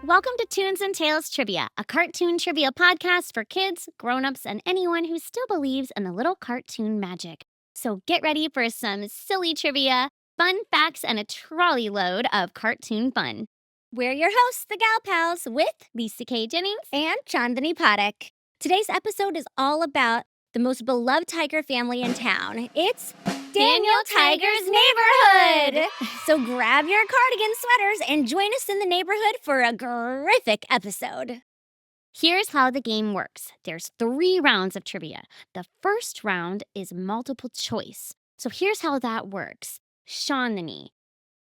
Welcome to Toons and Tales Trivia, a cartoon trivia podcast for kids, grown-ups, and anyone who still believes in a little cartoon magic. So get ready for some silly trivia, fun facts, and a trolley load of cartoon fun. We're your hosts, the Gal Pals, with Lisa K. Jennings and Chandani Padak. Today's episode is all about the most beloved tiger family in town. It's Daniel Tiger's Neighborhood! So grab your cardigan sweaters and join us in the neighborhood for a terrific episode. Here's how the game works. There's 3 rounds of trivia. The first round is multiple choice. So here's how that works. Chandani,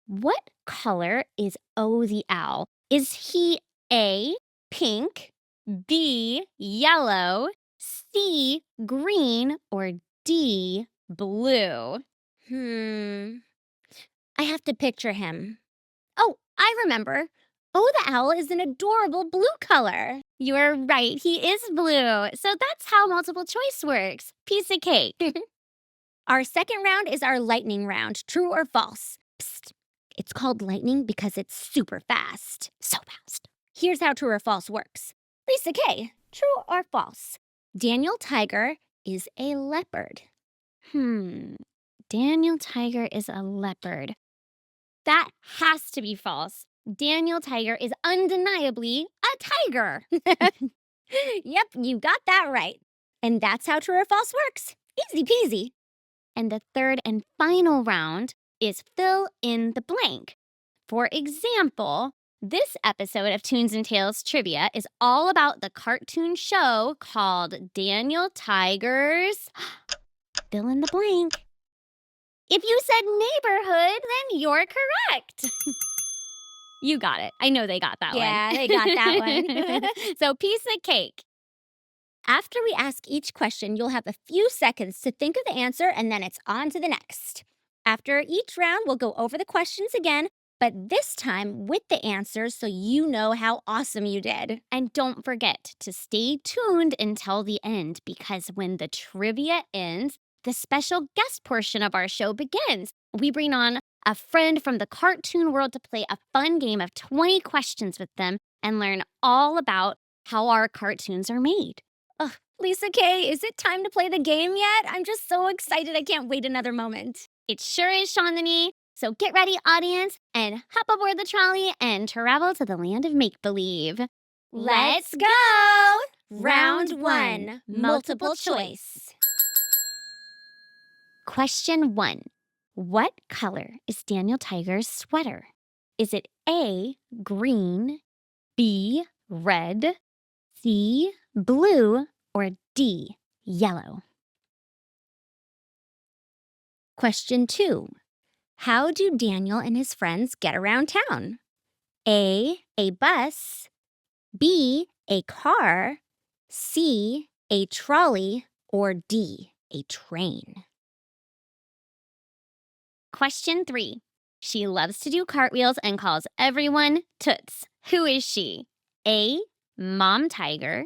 what color is O the Owl? Is he A, pink, B, yellow, C, green, or D, blue? I have to picture him. Oh, I remember. Oh, the owl is an adorable blue color. You're right, he is blue. So that's how multiple choice works. Piece of cake. Our second round is our lightning round, true or false. Psst. It's called lightning because it's super fast. So fast. Here's how true or false works. Lisa K, true or false? Daniel Tiger is a leopard. Daniel Tiger is a leopard. That has to be false. Daniel Tiger is undeniably a tiger. Yep, you got that right. And that's how true or false works. Easy peasy. And the third and final round is fill in the blank. For example, this episode of Toons and Tales Trivia is all about the cartoon show called Daniel Tiger's fill in the blank. If you said neighborhood, then you're correct. You got it. I know they got that one. Yeah, they got that one. So piece of cake. After we ask each question, you'll have a few seconds to think of the answer, and then it's on to the next. After each round, we'll go over the questions again, but this time with the answers so you know how awesome you did. And don't forget to stay tuned until the end, because when the trivia ends, the special guest portion of our show begins. We bring on a friend from the cartoon world to play a fun game of 20 questions with them and learn all about how our cartoons are made. Lisa K, is it time to play the game yet? I'm just so excited. I can't wait another moment. It sure is, Chandani. So get ready, audience, and hop aboard the trolley and travel to the land of make-believe. Let's go! Round 1, multiple choice. Question 1. What color is Daniel Tiger's sweater? Is it A, green, B, red, C, blue, or D, yellow? Question 2. How do Daniel and his friends get around town? A bus, B, a car, C, a trolley, or D, a train? Question 3. She loves to do cartwheels and calls everyone Toots. Who is she? A, Mom Tiger,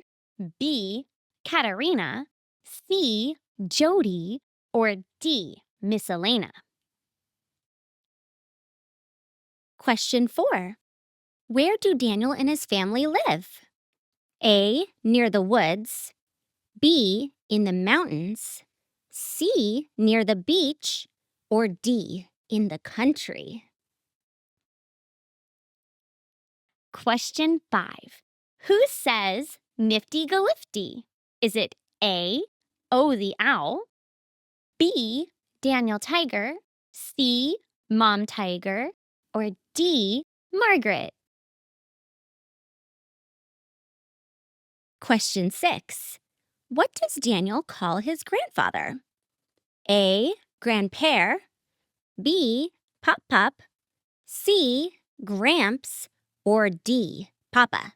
B, Katarina, C, Jody, or D, Miss Elena? Question 4. Where do Daniel and his family live? A, near the woods, B, in the mountains, C, near the beach, or D, in the country? Question 5. Who says Nifty Go Lifty? Is it A, O the Owl, B, Daniel Tiger, C, Mom Tiger, or D, Margaret? Question 6. What does Daniel call his grandfather? A, Grandpère, B, Pop, C, Gramps, or D, Papa?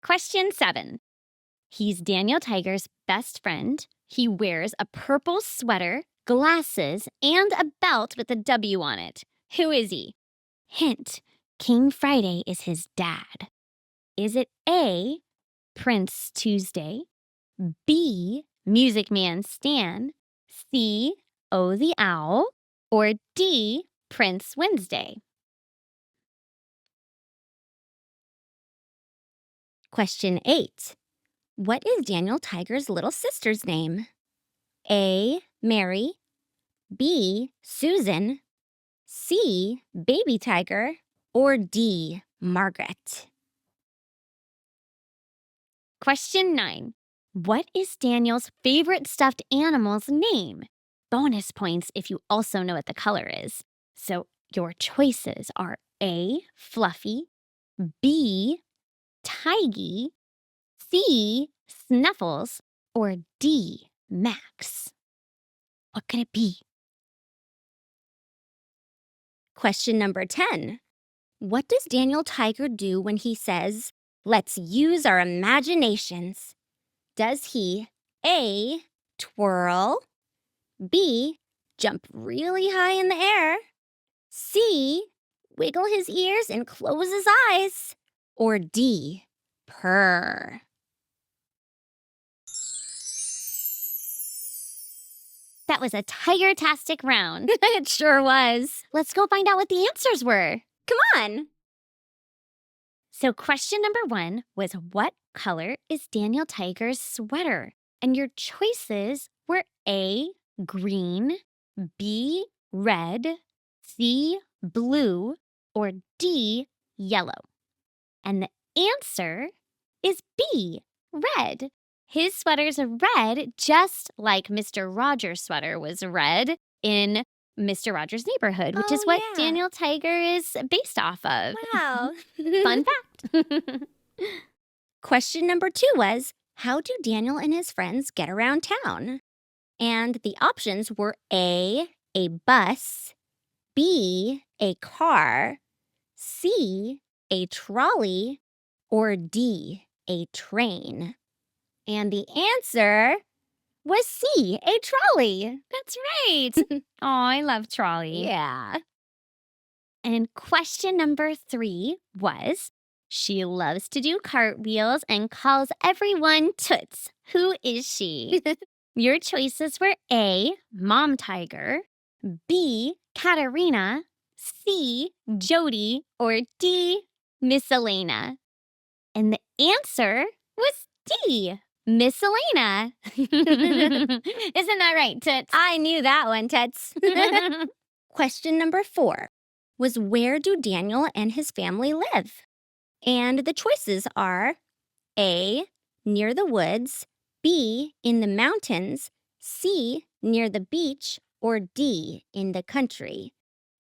Question 7. He's Daniel Tiger's best friend. He wears a purple sweater, glasses, and a belt with a W on it. Who is he? Hint, King Friday is his dad. Is it A, Prince Tuesday, B, Music Man Stan, C, O the Owl, or D, Prince Wednesday? Question 8. What is Daniel Tiger's little sister's name? A. Mary, B. Susan, C. Baby Tiger, or D. Margaret? Question 9. What is Daniel's favorite stuffed animal's name? Bonus points if you also know what the color is. So your choices are A. Fluffy, B. Tiggy, C. Snuffles, or D. Max. What could it be? Question number 10. What does Daniel Tiger do when he says, "Let's use our imaginations"? Does he A. Twirl, B. Jump really high in the air, C. Wiggle his ears and close his eyes, or D. Purr? That was a tiger-tastic round. It sure was. Let's go find out what the answers were. Come on. So question number 1 was, what color is Daniel Tiger's sweater? And your choices were A. Green, B. Red, C. Blue, or D. Yellow. And the answer is B. Red. His sweaters are red, just like Mr. Rogers' sweater was red in Mr. Rogers' Neighborhood, which is what Daniel Tiger is based off of. Wow. Fun fact. Question number 2 was, how do Daniel and his friends get around town? And the options were A. bus, B. a car, C. a trolley, or D. a train. And the answer was C. a trolley. That's right. Oh, I love trolley. Yeah. And question number 3 was, she loves to do cartwheels and calls everyone toots. Who is she? Your choices were A. Mom Tiger, B. Katarina, C. Jody, or D. Miss Elena. And the answer was D. Miss Elena. Isn't that right, Toots? I knew that one, Toots. Question number 4 was, where do Daniel and his family live? And the choices are A. near the woods, B. in the mountains, C. near the beach, or D. in the country.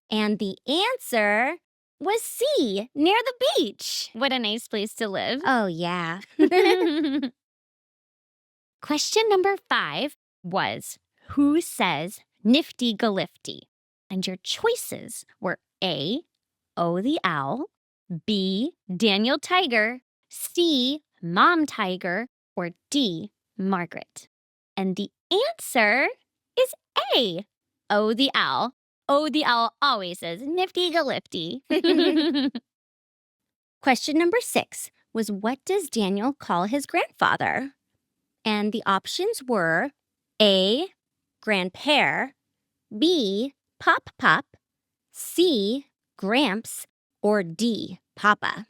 And the answer was C. near the beach. What a nice place to live. Oh, yeah. Question number 5 was, who says nifty galifty? And your choices were A. O the Owl, B. Daniel Tiger, C. Mom Tiger, or D. Margaret. And the answer is A. O the Owl. O the Owl always says nifty galifty. Question number 6 was, what does Daniel call his grandfather? And the options were A. Grandpere, B. Pop Pop, C. Gramps, or D. Papa.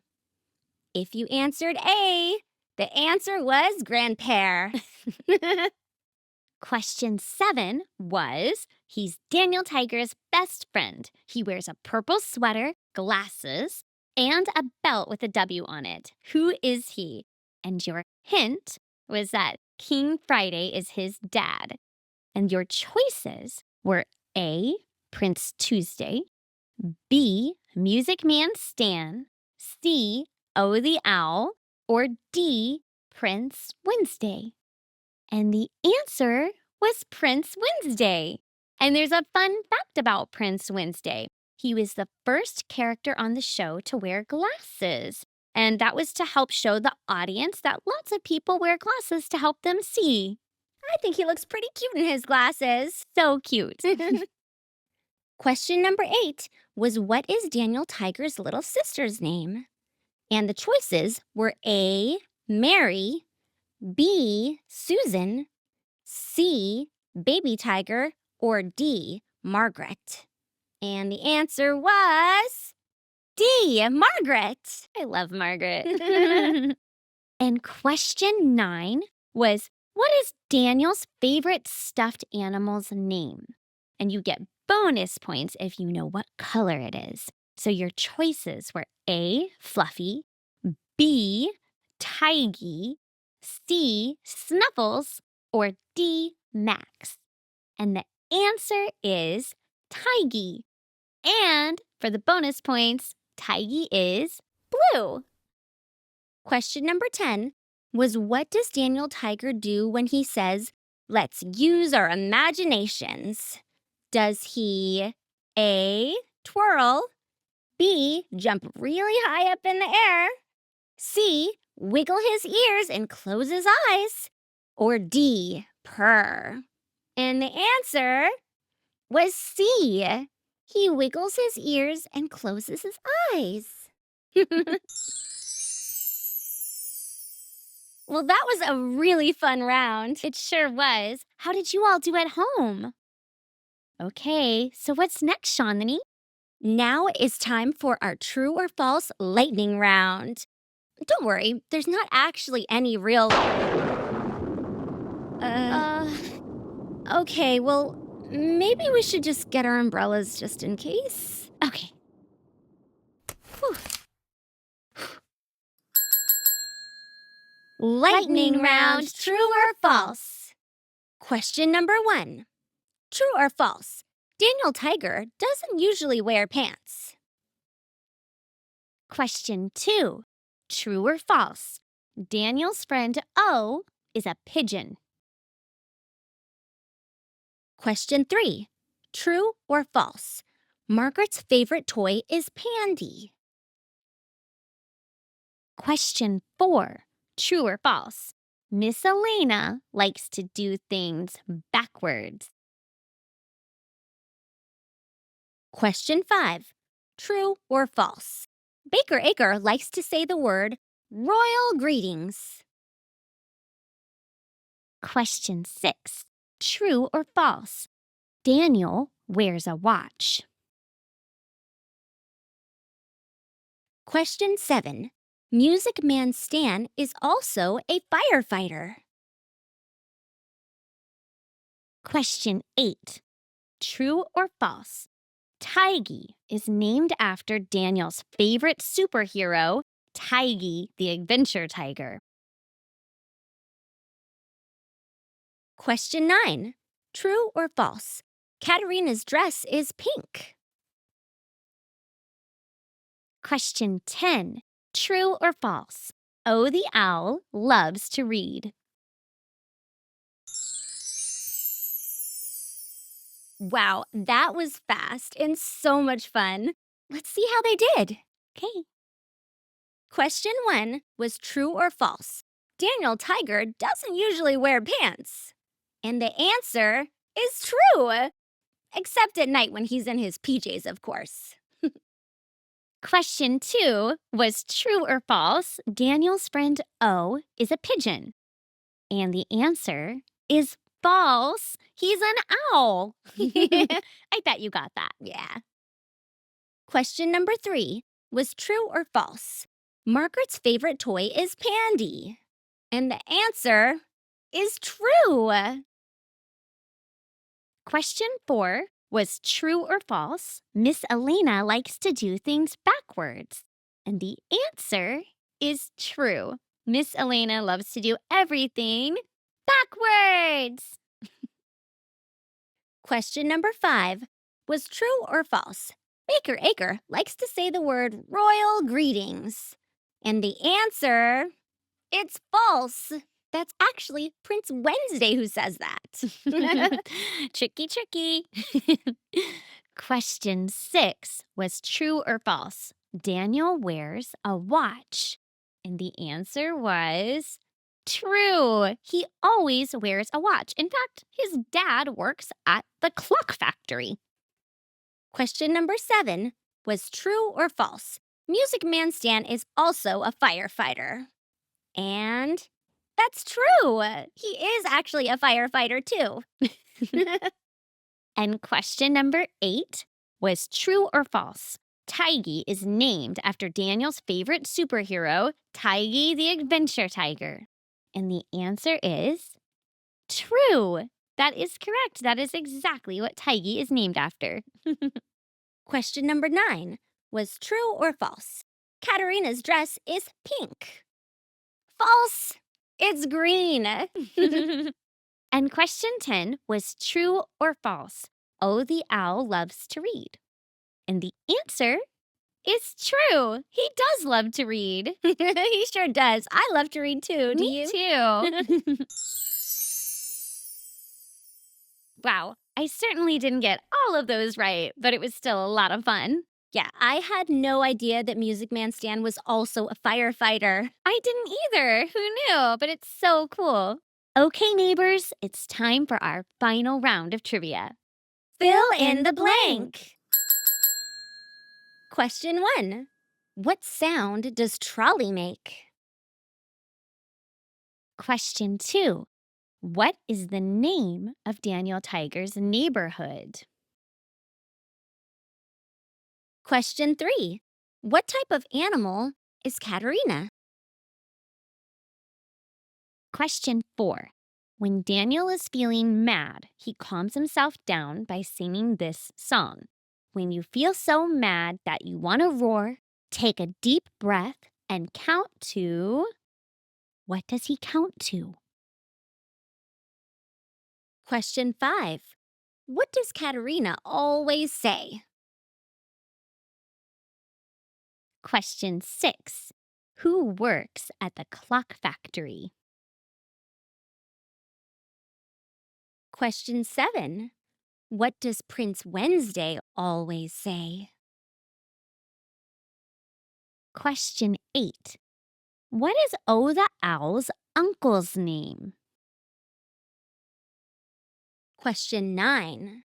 If you answered A, the answer was Grandpere. Question 7 was, he's Daniel Tiger's best friend. He wears a purple sweater, glasses, and a belt with a W on it. Who is he? And your hint was that King Friday is his dad. And your choices were A. Prince Tuesday, B. Music Man Stan, C. O the Owl, or D. Prince Wednesday. And the answer was Prince Wednesday. And there's a fun fact about Prince Wednesday. He was the first character on the show to wear glasses. And that was to help show the audience that lots of people wear glasses to help them see. I think he looks pretty cute in his glasses. So cute. Question number 8 was, what is Daniel Tiger's little sister's name? And the choices were A. Mary, B. Susan, C. Baby Tiger, or D. Margaret. And the answer was D. Margaret. I love Margaret. And question 9 was, what is Daniel's favorite stuffed animal's name? And you get bonus points if you know what color it is. So your choices were A, Fluffy, B, Tiggy, C, Snuffles, or D, Max. And the answer is Tiggy. And for the bonus points, Tiggy is blue. Question number 10 was, what does Daniel Tiger do when he says, let's use our imaginations? Does he A, twirl, B, jump really high up in the air, C, wiggle his ears and close his eyes, or D, purr? And the answer was C. He wiggles his ears and closes his eyes. Well, that was a really fun round. It sure was. How did you all do at home? Okay, so what's next, Shandini? Now is time for our true or false lightning round. Don't worry, there's not actually any real... Okay, well, maybe we should just get our umbrellas just in case. Okay. Whew. Lightning round, true or false? Question number 1. True or false? Daniel Tiger doesn't usually wear pants. Question 2. True or false? Daniel's friend O is a pigeon. Question 3. True or false? Margaret's favorite toy is Pandy. Question 4. True or false? Miss Elena likes to do things backwards. Question 5. True or false? Baker Acre likes to say the word royal greetings. Question 6. True or false? Daniel wears a watch. Question 7. Music Man Stan is also a firefighter. Question 8. True or false? Tiggy is named after Daniel's favorite superhero, Tiggy the Adventure Tiger. Question 9. True or false? Katarina's dress is pink. Question 10. True or false? O the owl loves to read. Wow, that was fast and so much fun. Let's see how they did. Okay. Question 1 was true or false? Daniel Tiger doesn't usually wear pants. And the answer is true. Except at night when he's in his PJs, of course. Question 2 was true or false? Daniel's friend O is a pigeon. And the answer is false. He's an owl. I bet you got that. Yeah. Question number 3 was true or false? Margaret's favorite toy is Pandy. And the answer is true. Question 4 was true or false? Miss Elena likes to do things backwards. And the answer is true. Miss Elena loves to do everything backwards. Question number 5 was true or false? Baker Acre likes to say the word royal greetings. And the answer, it's false. That's actually Prince Wednesday who says that. Tricky. Question 6 was true or false? Daniel wears a watch. And the answer was true. He always wears a watch. In fact, his dad works at the clock factory. Question number 7 was true or false? Music Man Stan is also a firefighter. And that's true. He is actually a firefighter too. And question number 8 was true or false? Tigey is named after Daniel's favorite superhero, Tigey the Adventure Tiger? And the answer is true. That is correct. That is exactly what Tigey is named after. Question number 9 was true or false? Katarina's dress is pink. False. It's green. And question 10 was true or false? Oh, the owl loves to read. And the answer is true. He does love to read. He sure does. I love to read too. Do Me you? too. Wow, I certainly didn't get all of those right, but it was still a lot of fun. Yeah, I had no idea that Music Man Stan was also a firefighter. I didn't either. Who knew? But it's so cool. Okay, neighbors, it's time for our final round of trivia. Fill in the blank. Question 1. What sound does trolley make? Question 2. What is the name of Daniel Tiger's neighborhood? Question 3. What type of animal is Katarina? Question 4. When Daniel is feeling mad, he calms himself down by singing this song. When you feel so mad that you want to roar, take a deep breath and count to... What does he count to? Question 5. What does Katarina always say? Question 6. Who works at the clock factory? Question 7. What does Prince Wednesday always say? Question 8. What is Oh the Owl's uncle's name? Question 9.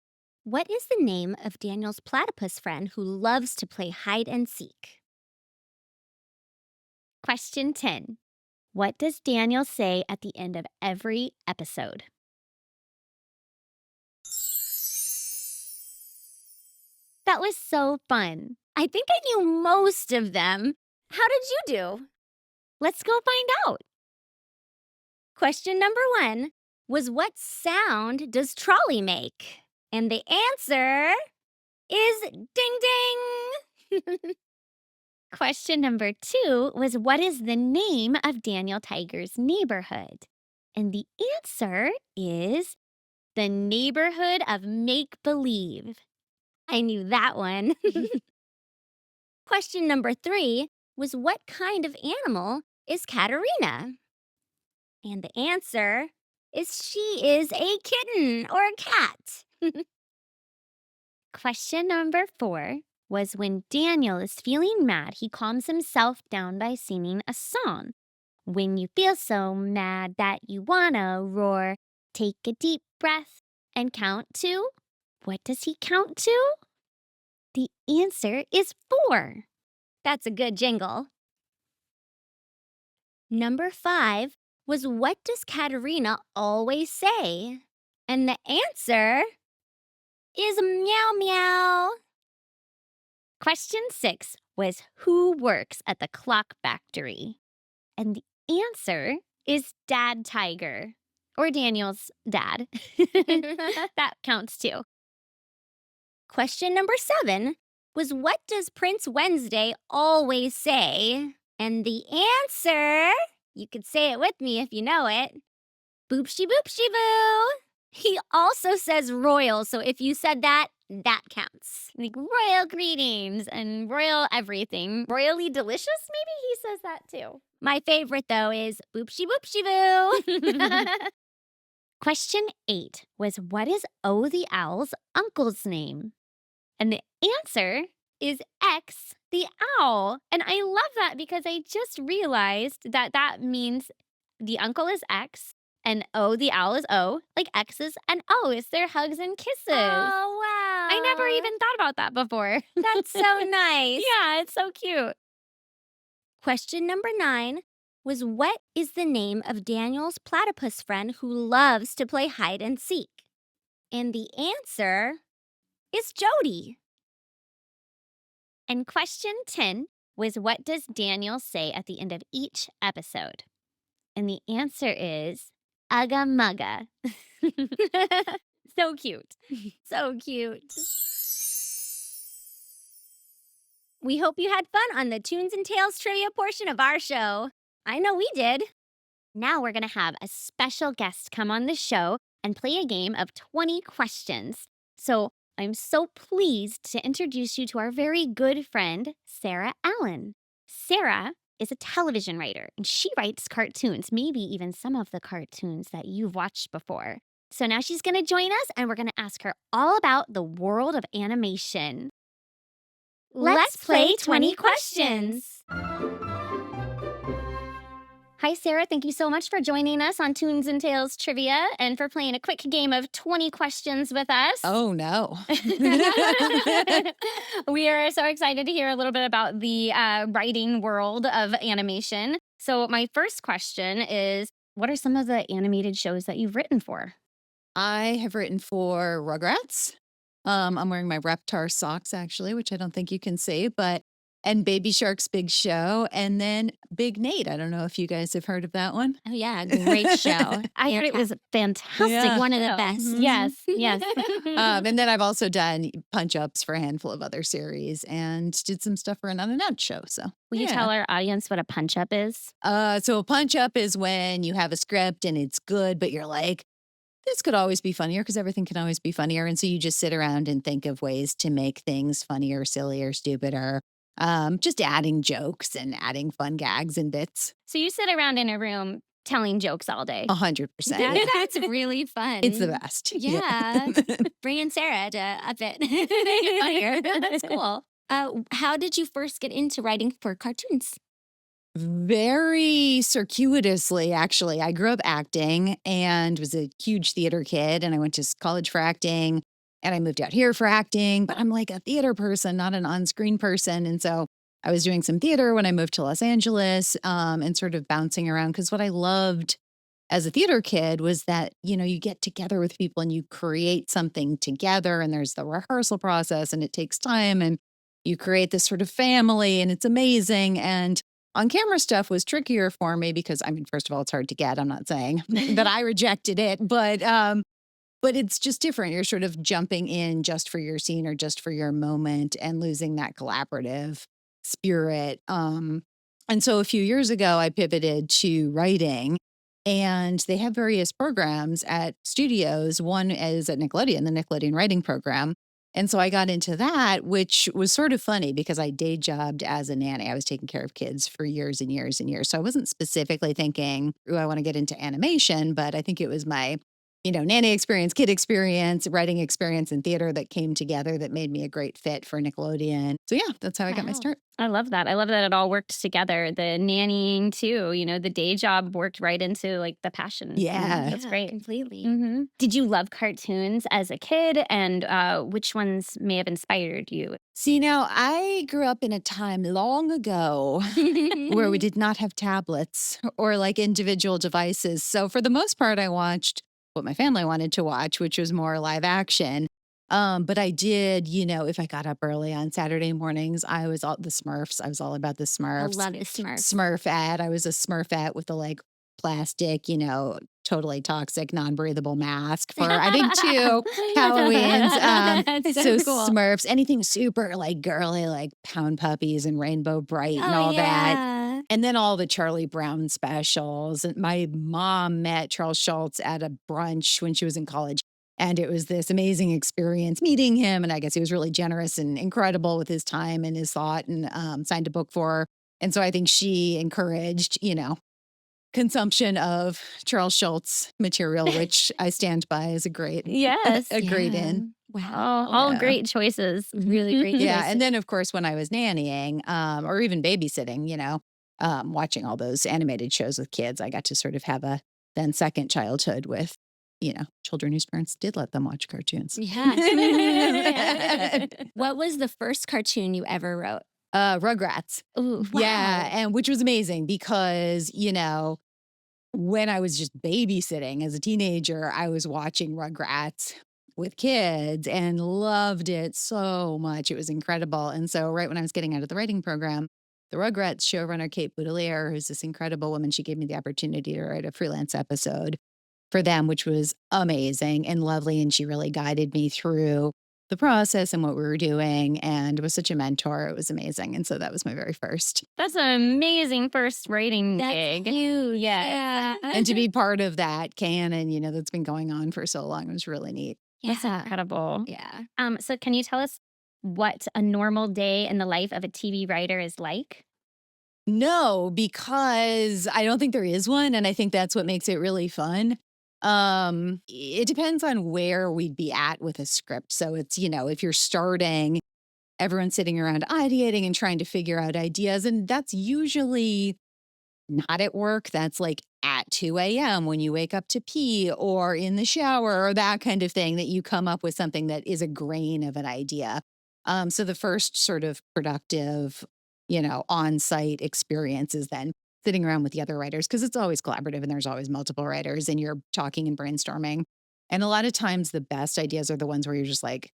What is the name of Daniel's platypus friend who loves to play hide and seek? Question 10. What does Daniel say at the end of every episode? That was so fun. I think I knew most of them. How did you do? Let's go find out. Question number 1 was what sound does trolley make? And the answer is ding ding. Question number 2 was what is the name of Daniel Tiger's neighborhood? And the answer is the neighborhood of make-believe. I knew that one. Question number 3 was what kind of animal is Katarina? And the answer is she is a kitten or a cat. Question number 4 was when Daniel is feeling mad, he calms himself down by singing a song. When you feel so mad that you wanna roar, take a deep breath and count to... What does he count to? The answer is 4. That's a good jingle. Number 5 was what does Katarina always say? And the answer is meow meow. Question 6 was who works at the clock factory? And the answer is Dad Tiger, or Daniel's dad. That counts too. Question number 7 was what does Prince Wednesday always say? And the answer, you could say it with me if you know it, boopsie boopsie boo. He also says royal, so if you said that, that counts. Like royal greetings and royal everything. Royally delicious, maybe he says that too. My favorite, though, is boopsie boopsie boo. Question 8 was what is Oh the Owl's uncle's name? And the answer is X the Owl. And I love that because I just realized that that means the uncle is X and Oh the Owl is O, like X's and O's. They're hugs and kisses. Oh, wow. I never even thought about that before. That's so nice. Yeah, it's so cute. Question number 9 was what is the name of Daniel's platypus friend who loves to play hide and seek? And the answer is Jody. And question 10 was, what does Daniel say at the end of each episode? And the answer is Ugga Mugga. So cute. So cute. We hope you had fun on the Tunes and Tales trivia portion of our show. I know we did. Now we're going to have a special guest come on the show and play a game of 20 questions. So I'm so pleased to introduce you to our very good friend, Sarah Allan. Sarah is a television writer, and she writes cartoons, maybe even some of the cartoons that you've watched before. So now she's going to join us, and we're going to ask her all about the world of animation. Let's play 20 questions. Hi, Sarah. Thank you so much for joining us on Toons and Tales Trivia and for playing a quick game of 20 questions with us. Oh, no. We are so excited to hear a little bit about the writing world of animation. So my first question is, what are some of the animated shows that you've written for? I have written for Rugrats. I'm wearing my Reptar socks, actually, which I don't think you can see, and Baby Shark's Big Show, and then Big Nate. I don't know if you guys have heard of that one. Oh, yeah. Great show. I heard it was fantastic. Yeah. One of the best. Yes, yes. And then I've also done punch-ups for a handful of other series and did some stuff for an unannounced show. So Will you tell our audience what a punch-up is? So a punch-up is when you have a script and it's good, but you're like, this could always be funnier because everything can always be funnier. And so you just sit around and think of ways to make things funnier, sillier, stupider. Just adding jokes and adding fun gags and bits. So you sit around in a room telling jokes all day. 100%. That's really fun. It's the best. Yeah. Bringing Sarah to up it. Make it funnier. That's cool. How did you first get into writing for cartoons? Very circuitously, actually. I grew up acting and was a huge theater kid, and I went to college for acting. And I moved out here for acting, but I'm like a theater person, not an on-screen person. And so I was doing some theater when I moved to Los Angeles and sort of bouncing around. Because what I loved as a theater kid was that, you get together with people and you create something together, and there's the rehearsal process and it takes time and you create this sort of family and it's amazing. And on-camera stuff was trickier for me because, first of all, it's hard to get. I'm not saying that I rejected it, but it's just different. You're sort of jumping in just for your scene or just for your moment and losing that collaborative spirit. And so a few years ago, I pivoted to writing, and they have various programs at studios. One is at Nickelodeon, the Nickelodeon writing program. And so I got into that, which was sort of funny because I day jobbed as a nanny. I was taking care of kids for years and years and years. So I wasn't specifically thinking, oh, I want to get into animation, but I think it was my nanny experience, kid experience, writing experience, and theater that came together that made me a great fit for Nickelodeon. So yeah, that's how I got my start. I love that. I love that it all worked together. The nannying too, the day job worked right into like the passion. Yeah. That's great. Completely. Mm-hmm. Did you love cartoons as a kid, and which ones may have inspired you? See, now I grew up in a time long ago where we did not have tablets or like individual devices. So for the most part, I watched what my family wanted to watch, which was more live action. But I did, if I got up early on Saturday mornings, I was all the Smurfs. I was all about the Smurfs. I love the Smurfs. Smurfette. I was a Smurfette with the like plastic, totally toxic, non-breathable mask for, I think, 2 Halloweens. So cool. Smurfs, anything super like girly, like Pound Puppies and Rainbow Bright and all that. And then all the Charlie Brown specials. And my mom met Charles Schultz at a brunch when she was in college. And it was this amazing experience meeting him. And I guess he was really generous and incredible with his time and his thought, and signed a book for her. And so I think she encouraged, consumption of Charles Schultz material, which I stand by as a great, great in. Wow. All great choices. Really great choices. Yeah. And then, of course, when I was nannying or even babysitting, watching all those animated shows with kids, I got to sort of have a then second childhood with, children whose parents did let them watch cartoons. Yeah. What was the first cartoon you ever wrote? Rugrats. Ooh, wow. Yeah. And which was amazing because, when I was just babysitting as a teenager, I was watching Rugrats with kids and loved it so much. It was incredible. And so right when I was getting out of the writing program, the Rugrats showrunner, Kate Boudelier, who's this incredible woman, she gave me the opportunity to write a freelance episode for them, which was amazing and lovely. And she really guided me through the process and what we were doing and was such a mentor. It was amazing. And so that was my very first. That's an amazing first writing gig. Huge. Yeah. And to be part of that canon, that's been going on for so long was really neat. That's incredible. Yeah. So can you tell us what a normal day in the life of a TV writer is like? No, because I don't think there is one. And I think that's what makes it really fun. It depends on where we'd be at with a script. So it's, if you're starting, everyone's sitting around ideating and trying to figure out ideas. And that's usually not at work. That's like at 2 a.m. when you wake up to pee or in the shower or that kind of thing, that you come up with something that is a grain of an idea. So the first sort of productive, on-site experience is then sitting around with the other writers, because it's always collaborative and there's always multiple writers and you're talking and brainstorming. And a lot of times the best ideas are the ones where you're just like,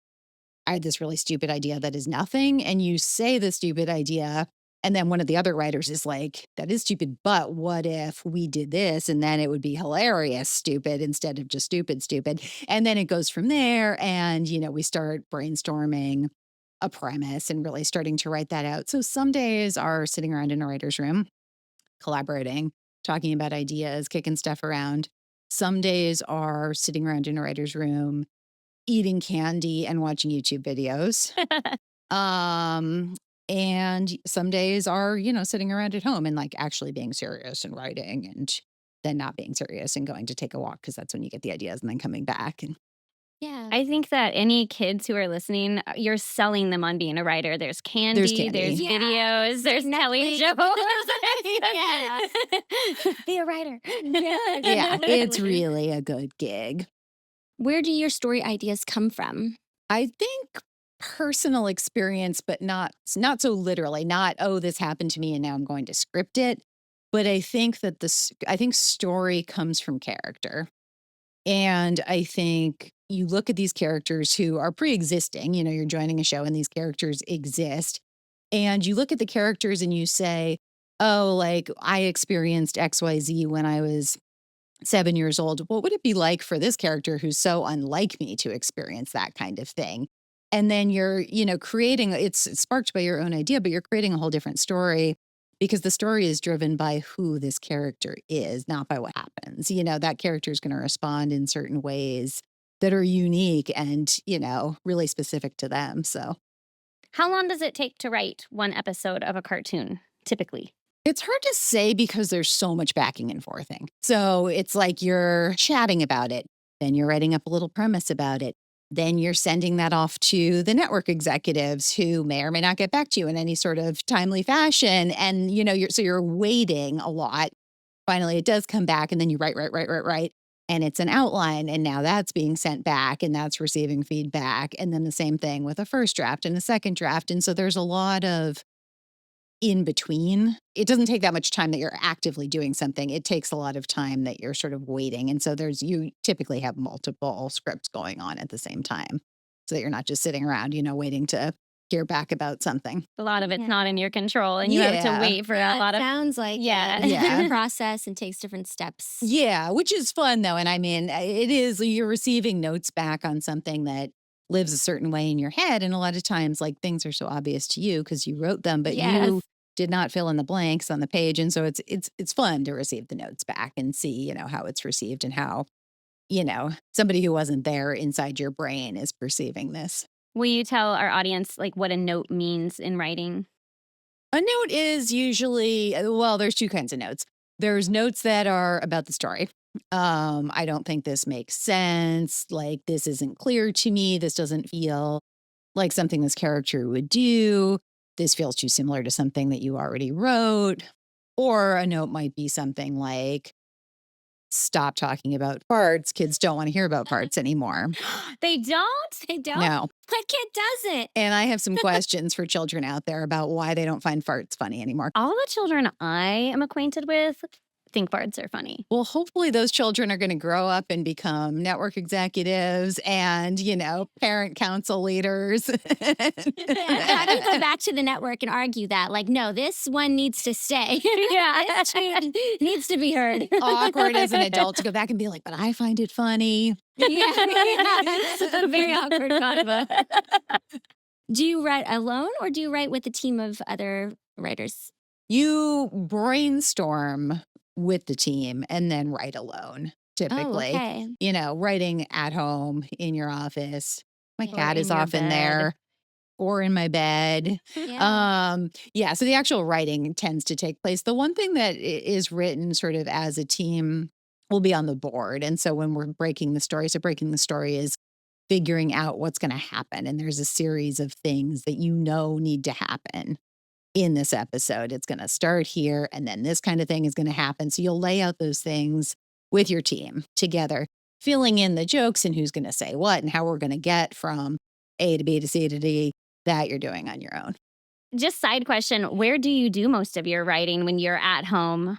I had this really stupid idea that is nothing. And you say the stupid idea. And then one of the other writers is like, that is stupid, but what if we did this? And then it would be hilarious, stupid, instead of just stupid. And then it goes from there. And, we start brainstorming a premise and really starting to write that out. So some days are sitting around in a writer's room, collaborating, talking about ideas, kicking stuff around. Some days are sitting around in a writer's room, eating candy and watching YouTube videos. And some days are, sitting around at home and like actually being serious and writing, and then not being serious and going to take a walk, because that's when you get the ideas, and then coming back. And Yeah. I think that any kids who are listening, you're selling them on being a writer. There's candy, there's Yeah. videos, there's telling shows. Yeah. Be a writer. yeah, it's really a good gig. Where do your story ideas come from? I think personal experience, but not so literally, not, oh, this happened to me and now I'm going to script it. But I think that story comes from character. And I think you look at these characters who are pre-existing, you're joining a show and these characters exist. And you look at the characters and you say, oh, like I experienced XYZ when I was 7 years old. What would it be like for this character who's so unlike me to experience that kind of thing? And then you're, creating, it's sparked by your own idea, but you're creating a whole different story, because the story is driven by who this character is, not by what happens. That character is going to respond in certain ways that are unique and, really specific to them. So How long does it take to write one episode of a cartoon, typically? it's hard to say because there's so much backing and forthing. So it's like you're chatting about it, then you're writing up a little premise about it. Then you're sending that off to the network executives who may or may not get back to you in any sort of timely fashion. And, you're waiting a lot. Finally, it does come back, and then you write. And it's an outline. And now that's being sent back and that's receiving feedback. And then the same thing with a first draft and a second draft. And so there's a lot of in between. It doesn't take that much time that you're actively doing something. It takes a lot of time that you're sort of waiting. And so you typically have multiple scripts going on at the same time, so that you're not just sitting around, waiting to hear back about something. A lot of it's not in your control, and you have to wait for a lot of. Sounds like Yeah. a different process and takes different steps. Yeah, which is fun though. And I mean, it is, you're receiving notes back on something that lives a certain way in your head. And a lot of times, like, things are so obvious to you because you wrote them, but you did not fill in the blanks on the page. And so it's fun to receive the notes back and see, how it's received and how, somebody who wasn't there inside your brain is perceiving this. Will you tell our audience like what a note means in writing? A note is usually, well, there's two kinds of notes. There's notes that are about the story. I don't think this makes sense. Like, this isn't clear to me. This doesn't feel like something this character would do. This feels too similar to something that you already wrote. Or a note might be something like, stop talking about farts. Kids don't want to hear about farts anymore. They don't? They don't? No. What kid doesn't? And I have some questions for children out there about why they don't find farts funny anymore. All the children I am acquainted with think farts are funny. Well, hopefully those children are going to grow up and become network executives and, parent council leaders. How do you go back to the network and argue that? Like, no, this one needs to stay. This tune needs to be heard. Awkward as an adult to go back and be like, but I find it funny. It's a very awkward convo. Do you write alone or do you write with a team of other writers? You brainstorm with the team and then write alone, typically. Oh, okay. Writing at home in your office. My Or cat in is your often bed. there. Or in my bed. Yeah. So the actual writing tends to take place. The one thing that is written sort of as a team will be on the board. And so when we're breaking the story is figuring out what's going to happen. And there's a series of things that need to happen in this episode. It's going to start here, and then this kind of thing is going to happen. So you'll lay out those things with your team together, filling in the jokes and who's going to say what and how we're going to get from A to B to C to D. That you're doing on your own. Just side question, where do you do most of your writing when you're at home?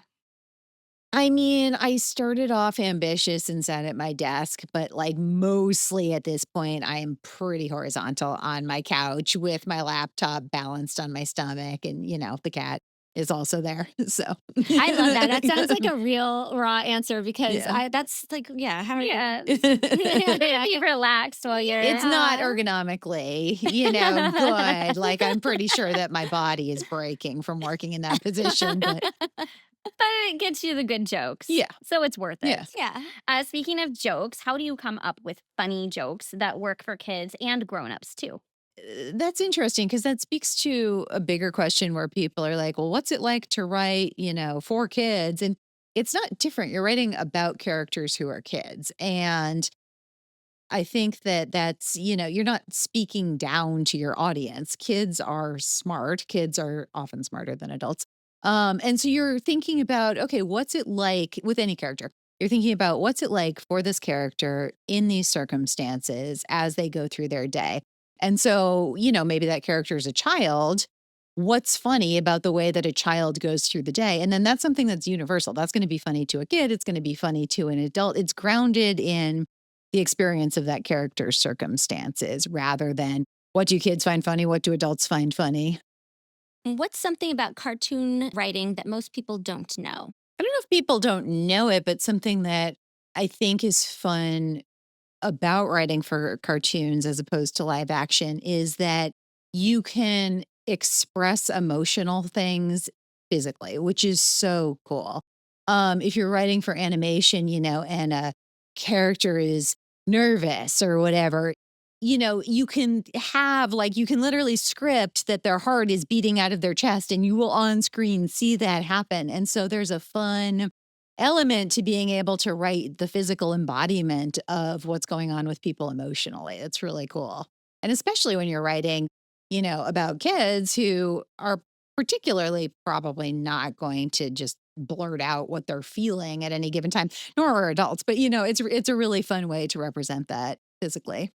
I mean, I started off ambitious and sat at my desk, but mostly at this point, I am pretty horizontal on my couch with my laptop balanced on my stomach. And, the cat is also there. So I love that. That sounds like a real raw answer because that's like, how do you You relaxed while you're. It's not ergonomically, good. Like I'm pretty sure that my body is breaking from working in that position. But it gets you the good jokes. Yeah. So it's worth it. Yeah. Speaking of jokes, how do you come up with funny jokes that work for kids and grown-ups too? That's interesting because that speaks to a bigger question where people are like, well, what's it like to write, for kids? And it's not different. You're writing about characters who are kids. And I think that's, you're not speaking down to your audience. Kids are smart. Kids are often smarter than adults. And so you're thinking about, okay, what's it like with any character? You're thinking about what's it like for this character in these circumstances as they go through their day. And so, maybe that character is a child. What's funny about the way that a child goes through the day? And then that's something that's universal. That's going to be funny to a kid. It's going to be funny to an adult. It's grounded in the experience of that character's circumstances rather than what do kids find funny? What do adults find funny? What's something about cartoon writing that most people don't know? I don't know if people don't know it, but something that I think is fun about writing for cartoons as opposed to live action is that you can express emotional things physically, which is so cool. If you're writing for animation, and a character is nervous or whatever, you can have you can literally script that their heart is beating out of their chest and you will on screen see that happen. And so there's a fun element to being able to write the physical embodiment of what's going on with people emotionally. It's really cool. And especially when you're writing, about kids who are particularly probably not going to just blurt out what they're feeling at any given time, nor are adults. But, it's a really fun way to represent that physically.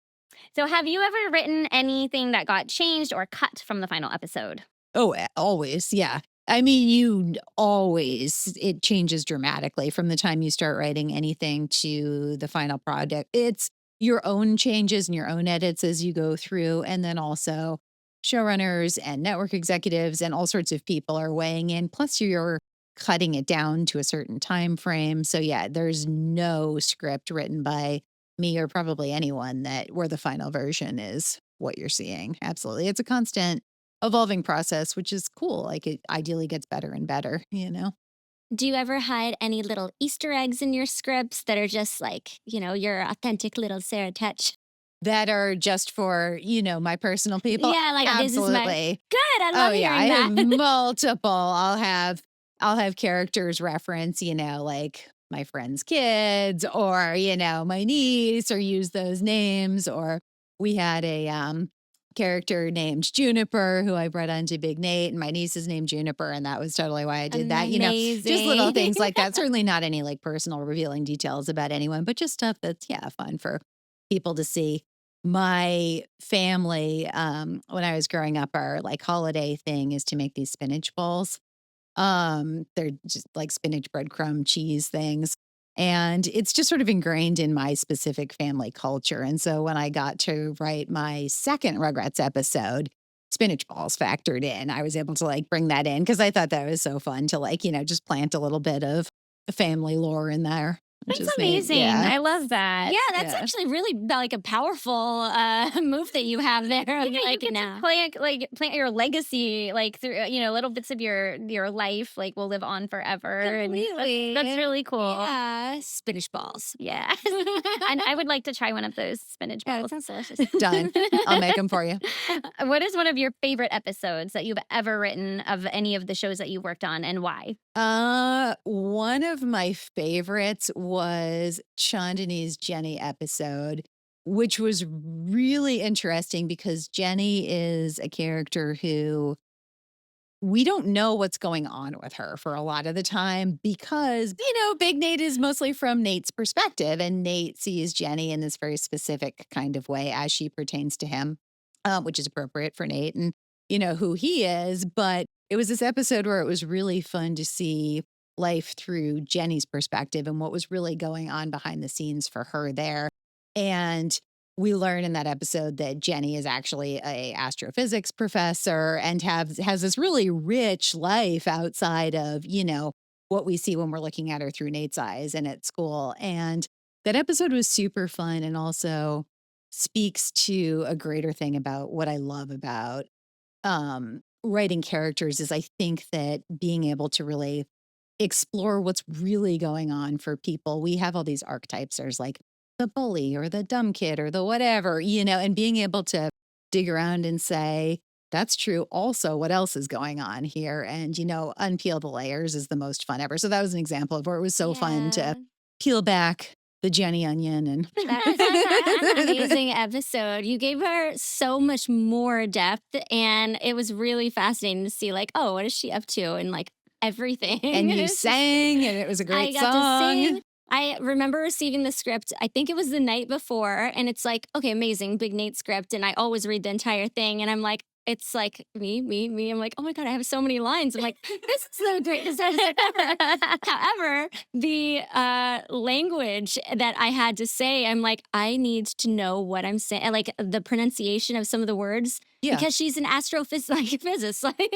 So have you ever written anything that got changed or cut from the final episode? Oh, always. Yeah. I mean, it changes dramatically from the time you start writing anything to the final product. It's your own changes and your own edits as you go through. And then also showrunners and network executives and all sorts of people are weighing in. Plus you're cutting it down to a certain time frame. So yeah, there's no script written by me or probably anyone where the final version is what you're seeing. Absolutely. It's a constant evolving process, which is cool. It ideally gets better and better, Do you ever hide any little Easter eggs in your scripts that are just your authentic little Sarah touch? That are just for, my personal people. Yeah, this is absolutely. Good. I love I hearing have that. multiple. I'll have characters reference, my friend's kids or, my niece or use those names. Or we had a character named Juniper who I brought onto Big Nate, and my niece is named Juniper, and that was totally why I did that. Just little things like that. Certainly not any personal revealing details about anyone, but just stuff that's fun for people to see. My family, when I was growing up, our holiday thing is to make these spinach bowls. They're just like spinach, breadcrumb, cheese things. And it's just sort of ingrained in my specific family culture. And so when I got to write my second Rugrats episode, spinach balls factored in. I was able to like bring that in because I thought that was so fun to like, just plant a little bit of family lore in there. That's Just amazing. yeah. I love that. Yeah, that's actually really like a powerful move that you have there. Yeah, you like get now. to plant your legacy, like through little bits of your life, like will live on forever. And Completely. that's really cool. Yeah, spinach balls. Yeah. And I would like to try one of those spinach Yeah, balls. that sounds delicious. Done. I'll make them for you. What is one of your favorite episodes that you've ever written of any of the shows that you worked on, and why? One of my favorites was Chandani's Jenny episode, which was really interesting because Jenny is a character who we don't know what's going on with her for a lot of the time because, Big Nate is mostly from Nate's perspective, and Nate sees Jenny in this very specific kind of way as she pertains to him, which is appropriate for Nate and, who he is. But it was this episode where it was really fun to see life through Jenny's perspective and what was really going on behind the scenes for her there. And we learn in that episode that Jenny is actually a astrophysics professor and has this really rich life outside of, what we see when we're looking at her through Nate's eyes and at school. And that episode was super fun and also speaks to a greater thing about what I love about writing characters is I think that being able to really explore what's really going on for people. We have all these archetypes. There's like the bully or the dumb kid or the whatever, and being able to dig around and say, that's true. Also, what else is going on here? And, unpeel the layers is the most fun ever. So that was an example of where it was so fun to peel back the Jenny onion. And That's an amazing episode. You gave her so much more depth, and it was really fascinating to see like, oh, what is she up to? And like everything. And you sang, and it was a great I got song. to sing. I remember receiving the script. I think it was the night before, and it's like, okay, amazing, Big Nate script, and I always read the entire thing, and I'm like, it's like me. I'm like, oh my God, I have so many lines. I'm like, this is so great. However, the language that I had to say, I'm like, I need to know what I'm saying, like the pronunciation of some of the words. Yeah. Because she's an astrophysicist. Like,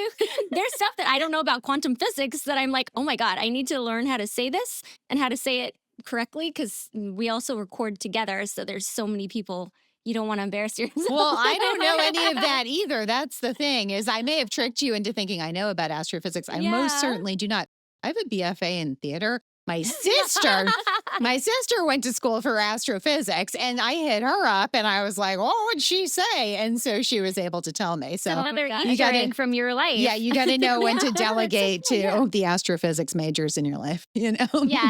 there's stuff that I don't know about quantum physics that I'm like, oh my God, I need to learn how to say this and how to say it correctly because we also record together. So there's so many people. You don't want to embarrass yourself. Well, I don't know any of that either. That's the thing is I may have tricked you into thinking I know about astrophysics. I most certainly do not. I have a BFA in theater. My sister went to school for astrophysics and I hit her up and I was like, oh, what'd she say? And so she was able to tell me. So another you Easter gotta, egg from your life. Yeah, you got to know when to delegate to the astrophysics majors in your life, Yeah,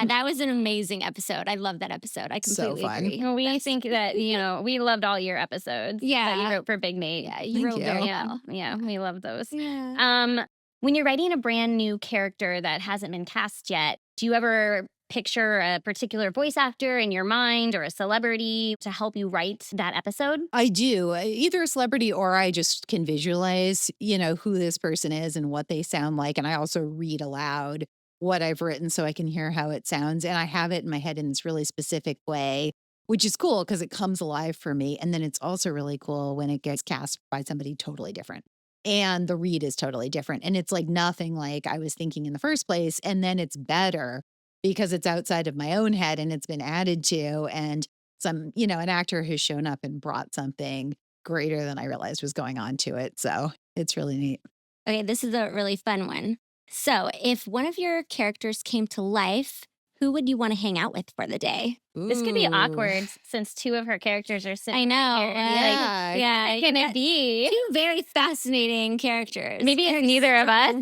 that was an amazing episode. I love that episode. I completely agree. Well, we think that, we loved all your episodes that you wrote for Big Nate. Yeah, you wrote very well. Yeah, we love those. Yeah. When you're writing a brand new character that hasn't been cast yet, do you ever picture a particular voice actor in your mind or a celebrity to help you write that episode? I do. Either a celebrity or I just can visualize, who this person is and what they sound like. And I also read aloud what I've written so I can hear how it sounds. And I have it in my head in this really specific way, which is cool because it comes alive for me. And then it's also really cool when it gets cast by somebody totally different. And the read is totally different. And it's like nothing like I was thinking in the first place. And then it's better because it's outside of my own head and it's been added to. And an actor has shown up and brought something greater than I realized was going on to it. So it's really neat. Okay, this is a really fun one. So if one of your characters came to life, who would you want to hang out with for the day? This could be awkward since two of her characters are sitting. I know. Yeah. Yeah. Can it be? Two very fascinating characters. Maybe neither of us.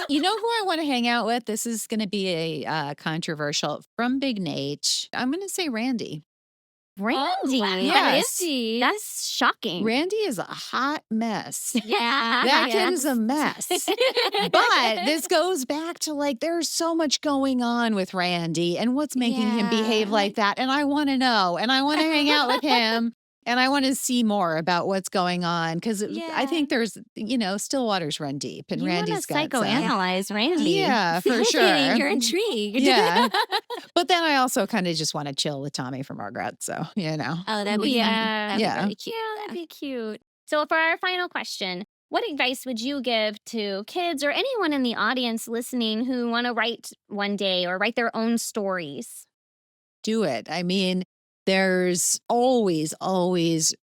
You know who I want to hang out with? This is going to be a controversial from Big Nate. I'm going to say Randy. Randy. Oh, wow. Yes. Randy. That's shocking. Randy is a hot mess. Yeah. That kid is a mess. But this goes back to like, there's so much going on with Randy and what's making him behave like that. And I want to know, and I want to hang out with him And I want to see more about what's going on because I think there's, still waters run deep. And You want to Randy's got psychoanalyze Randy. Yeah, for sure. You're intrigued. Yeah. But then I also kind of just want to chill with Tommy for Margaret. So, Oh, that'd be fun. That'd be really cute. Yeah, that'd be cute. So for our final question, what advice would you give to kids or anyone in the audience listening who want to write one day or write their own stories? Do it. I mean, there's always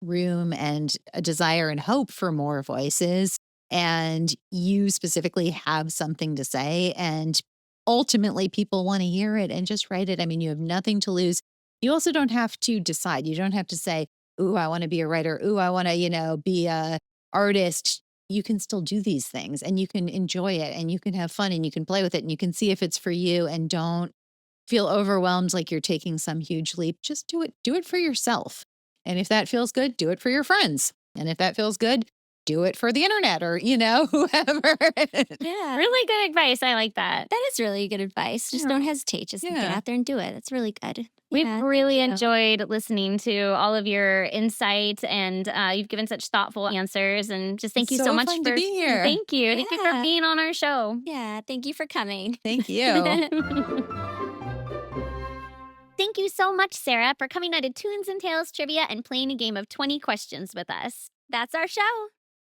room and a desire and hope for more voices. And you specifically have something to say. And ultimately, people want to hear it and just write it. I mean, you have nothing to lose. You also don't have to decide. You don't have to say, ooh, I want to be a writer. Ooh, I want to, be a artist. You can still do these things and you can enjoy it and you can have fun and you can play with it and you can see if it's for you and don't feel overwhelmed like you're taking some huge leap. Just do it. Do it for yourself. And if that feels good, do it for your friends. And if that feels good, do it for the internet or, whoever. Yeah. Really good advice. I like that. That is really good advice. Just don't hesitate. Just get out there and do it. That's really good. We've Yeah, really enjoyed listening to all of your insights, and you've given such thoughtful answers. And just thank you so much fun for to be here. Thank you. Thank you for being on our show. Yeah, thank you for coming. Thank you. Thank you so much, Sarah, for coming on to Toons and Tales Trivia and playing a game of 20 questions with us. That's our show.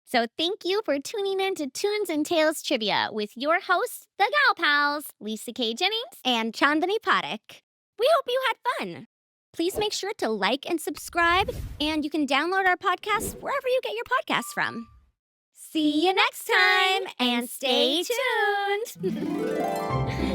So thank you for tuning in to Toons and Tales Trivia with your hosts, the Gal Pals, Lisa K. Jennings and Chandani Pathak. We hope you had fun. Please make sure to like and subscribe, and you can download our podcast wherever you get your podcasts from. See you next time, and stay tuned.